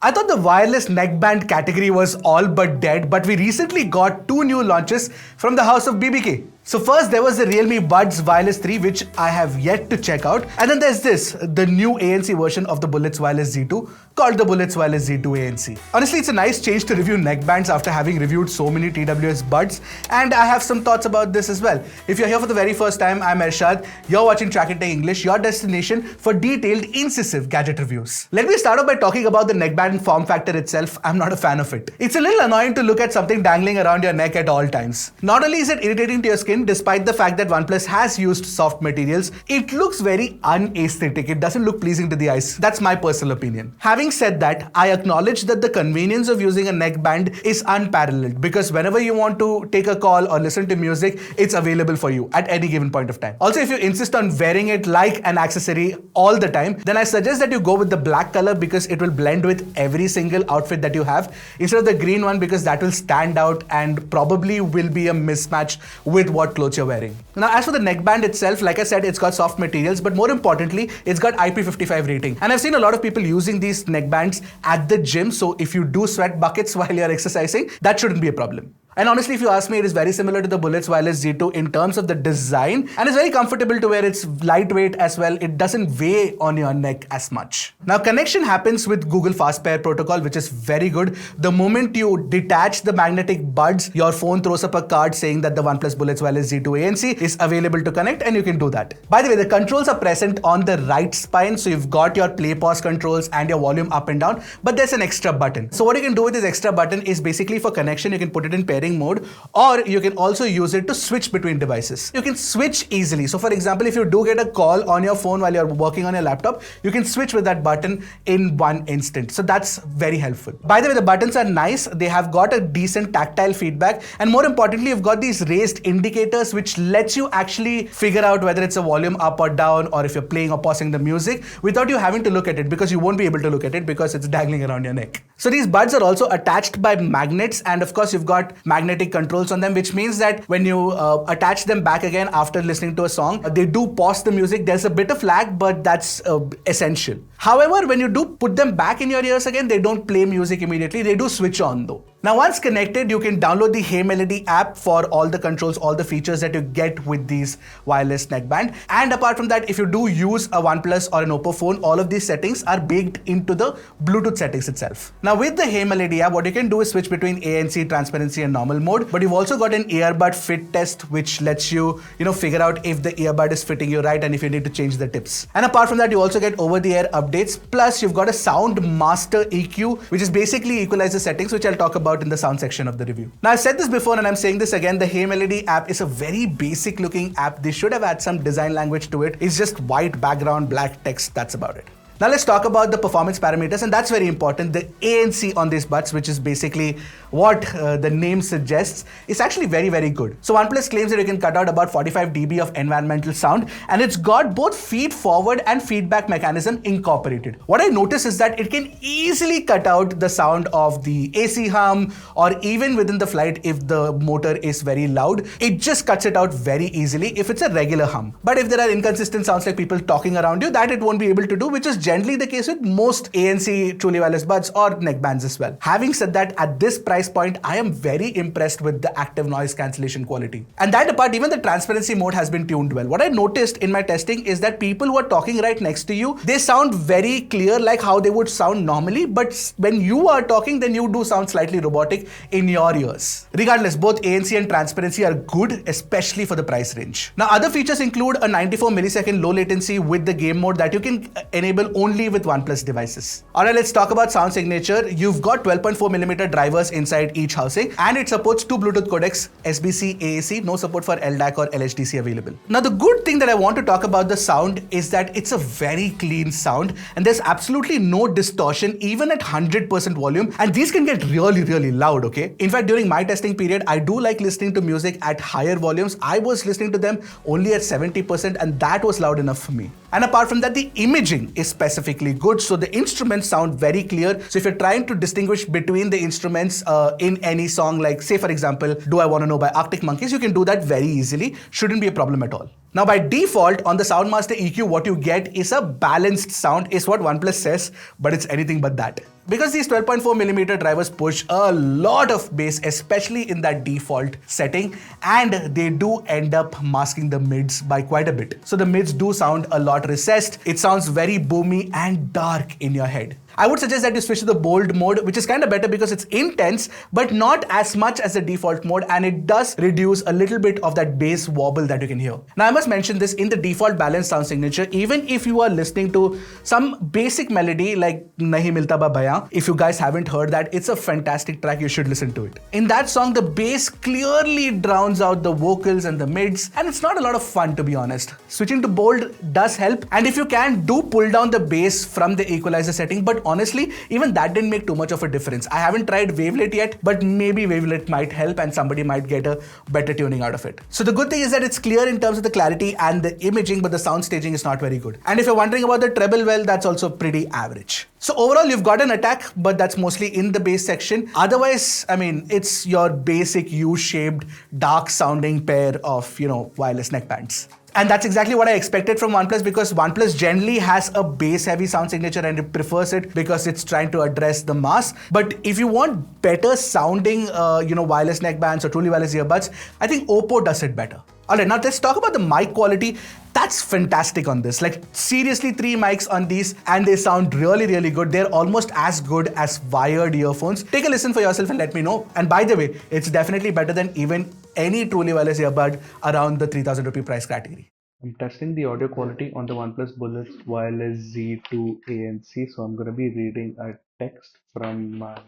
I thought the wireless neckband category was all but dead, but we recently got two new launches from the house of BBK. So first there was the Realme Buds Wireless 3, which I have yet to check out. And then there's this, the new ANC version of the Bullets Wireless Z2 called the Bullets Wireless Z2 ANC. Honestly, it's a nice change to review neckbands after having reviewed so many TWS buds. And I have some thoughts about this as well. If you're here for the very first time, I'm Ershad. You're watching Trakin English, your destination for detailed, incisive gadget reviews. Let me start off by talking about the neckband form factor itself. I'm not a fan of it. It's a little annoying to look at something dangling around your neck at all times. Not only is it irritating to your skin, despite the fact that OnePlus has used soft materials, it looks very unaesthetic. It doesn't look pleasing to the eyes. That's my personal opinion. Having said that, I acknowledge that the convenience of using a neckband is unparalleled because whenever you want to take a call or listen to music, it's available for you at any given point of time. Also, if you insist on wearing it like an accessory all the time, then I suggest that you go with the black color because it will blend with every single outfit that you have instead of the green one because that will stand out and probably will be a mismatch with what clothes you're wearing. Now, as for the neckband itself, like I said, it's got soft materials, but more importantly, it's got IP55 rating. And I've seen a lot of people using these neckbands at the gym. So if you do sweat buckets while you're exercising, that shouldn't be a problem. And honestly, if you ask me, it is very similar to the Bullets Wireless Z2 in terms of the design, and it's very comfortable to wear. It's lightweight as well. It doesn't weigh on your neck as much. Now, connection happens with Google Fast Pair protocol, which is very good. The moment you detach the magnetic buds, your phone throws up a card saying that the OnePlus Bullets Wireless Z2 ANC is available to connect, and you can do that. By the way, the controls are present on the right spine, so you've got your play pause controls and your volume up and down, but there's an extra button. So what you can do with this extra button is basically for connection, you can put it in pairing mode, or you can also use it to switch between devices. You can switch easily. So for example, if you do get a call on your phone while you're working on your laptop, you can switch with that button in one instant. So that's very helpful. By the way, the buttons are nice. They have got a decent tactile feedback. And more importantly, you've got these raised indicators, which lets you actually figure out whether it's a volume up or down, or if you're playing or pausing the music without you having to look at it, because you won't be able to look at it because it's dangling around your neck. So these buds are also attached by magnets, and of course you've got magnetic controls on them, which means that when you attach them back again after listening to a song, they do pause the music. There's a bit of lag, but that's essential. However, when you do put them back in your ears again, they don't play music immediately. They do switch on though. Now, once connected, you can download the Hey Melody app for all the controls, all the features that you get with these wireless neckband. And apart from that, if you do use a OnePlus or an Oppo phone, all of these settings are baked into the Bluetooth settings itself. Now, with the Hey Melody app, what you can do is switch between ANC, transparency, and normal mode. But you've also got an earbud fit test, which lets you, figure out if the earbud is fitting you right and if you need to change the tips. And apart from that, you also get over-the-air updates. Plus, you've got a Sound Master EQ, which is basically equalizer settings, which I'll talk about in the sound section of the review. Now, I've said this before and I'm saying this again, the Hey Melody app is a very basic looking app. They should have had some design language to it. It's just white background, black text, that's about it. Now let's talk about the performance parameters, and that's very important. The ANC on these buds, which is basically what the name suggests, is actually very, very good. So OnePlus claims that you can cut out about 45 dB of environmental sound, and it's got both feed forward and feedback mechanism incorporated. What I notice is that it can easily cut out the sound of the AC hum, or even within the flight if the motor is very loud. It just cuts it out very easily if it's a regular hum. But if there are inconsistent sounds like people talking around you, that it won't be able to do, which is generally the case with most ANC truly wireless buds or neckbands as well. Having said that, at this price point, I am very impressed with the active noise cancellation quality. And that apart, even the transparency mode has been tuned well. What I noticed in my testing is that people who are talking right next to you, they sound very clear, like how they would sound normally, but when you are talking, then you do sound slightly robotic in your ears. Regardless, both ANC and transparency are good, especially for the price range. Now, other features include a 94 millisecond low latency with the game mode that you can enable only with OnePlus devices. Alright, let's talk about sound signature. You've got 12.4mm drivers inside each housing, and it supports two Bluetooth codecs, SBC, AAC, no support for LDAC or LHDC available. Now, the good thing that I want to talk about the sound is that it's a very clean sound, and there's absolutely no distortion even at 100% volume, and these can get really, really loud, okay? In fact, during my testing period, I do like listening to music at higher volumes. I was listening to them only at 70%, and that was loud enough for me. And apart from that, the imaging is specifically good. So the instruments sound very clear. So if you're trying to distinguish between the instruments in any song, like say for example, Do I Wanna Know by Arctic Monkeys, you can do that very easily. Shouldn't be a problem at all. Now, by default, on the Soundmaster EQ, what you get is a balanced sound, is what OnePlus says, but it's anything but that. Because these 12.4mm drivers push a lot of bass, especially in that default setting, and they do end up masking the mids by quite a bit. So the mids do sound a lot recessed. It sounds very boomy and dark in your head. I would suggest that you switch to the bold mode, which is kind of better because it's intense, but not as much as the default mode, and it does reduce a little bit of that bass wobble that you can hear. Now, I must mention this, in the default balanced sound signature, even if you are listening to some basic melody like Nahi Milta Ba Baya, if you guys haven't heard that, it's a fantastic track, you should listen to it. In that song, the bass clearly drowns out the vocals and the mids, and it's not a lot of fun, to be honest. Switching to bold does help, and if you can, do pull down the bass from the equalizer setting, but honestly, even that didn't make too much of a difference. I haven't tried wavelet yet, but maybe wavelet might help and somebody might get a better tuning out of it. So the good thing is that it's clear in terms of the clarity and the imaging, but the sound staging is not very good. And if you're wondering about the treble, well, that's also pretty average. So overall, you've got an attack, but that's mostly in the bass section. Otherwise, I mean, it's your basic U-shaped, dark sounding pair of, wireless neckbands. And that's exactly what I expected from OnePlus, because OnePlus generally has a bass-heavy sound signature and it prefers it because it's trying to address the mass. But if you want better sounding, wireless neckbands or truly wireless earbuds, I think Oppo does it better. Alright, now let's talk about the mic quality. That's fantastic on this. Like, seriously, 3 mics on these and they sound really, really good. They're almost as good as wired earphones. Take a listen for yourself and let me know. And by the way, it's definitely better than even any truly wireless earbud around the 3,000 rupee price category. I'm testing the audio quality on the OnePlus Bullets Wireless Z2 ANC, so I'm going to be reading a text from my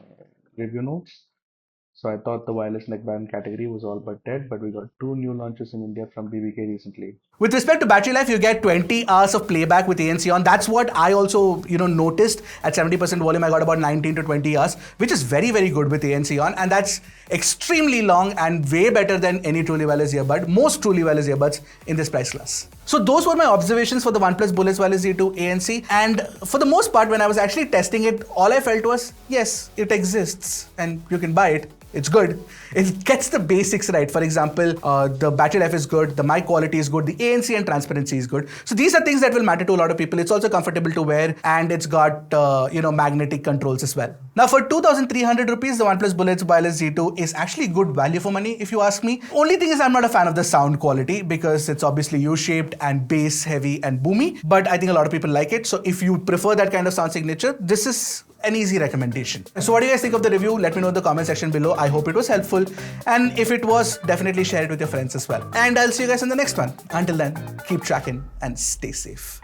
review notes. So I thought the wireless neckband category was all but dead, but we got 2 new launches in India from BBK recently. With respect to battery life, you get 20 hours of playback with ANC on. That's what I also, noticed. At 70% volume, I got about 19 to 20 hours, which is very, very good with ANC on. And that's extremely long and way better than any truly wireless earbud, most truly wireless earbuds in this price class. So those were my observations for the OnePlus Bullets Wireless Z2 ANC. And for the most part, when I was actually testing it, all I felt was, yes, it exists and you can buy it. It's good. It gets the basics right. For example, the battery life is good, the mic quality is good, the ANC and transparency is good. So these are things that will matter to a lot of people. It's also comfortable to wear and it's got, magnetic controls as well. Now for 2,300 rupees, the OnePlus Bullets Wireless Z2 is actually good value for money if you ask me. Only thing is I'm not a fan of the sound quality because it's obviously U-shaped and bass heavy and boomy, but I think a lot of people like it. So if you prefer that kind of sound signature, this is an easy recommendation. So what do you guys think of the review? Let me know in the comment section below. I hope it was helpful. And if it was, definitely share it with your friends as well. And I'll see you guys in the next one. Until then, keep tracking and stay safe.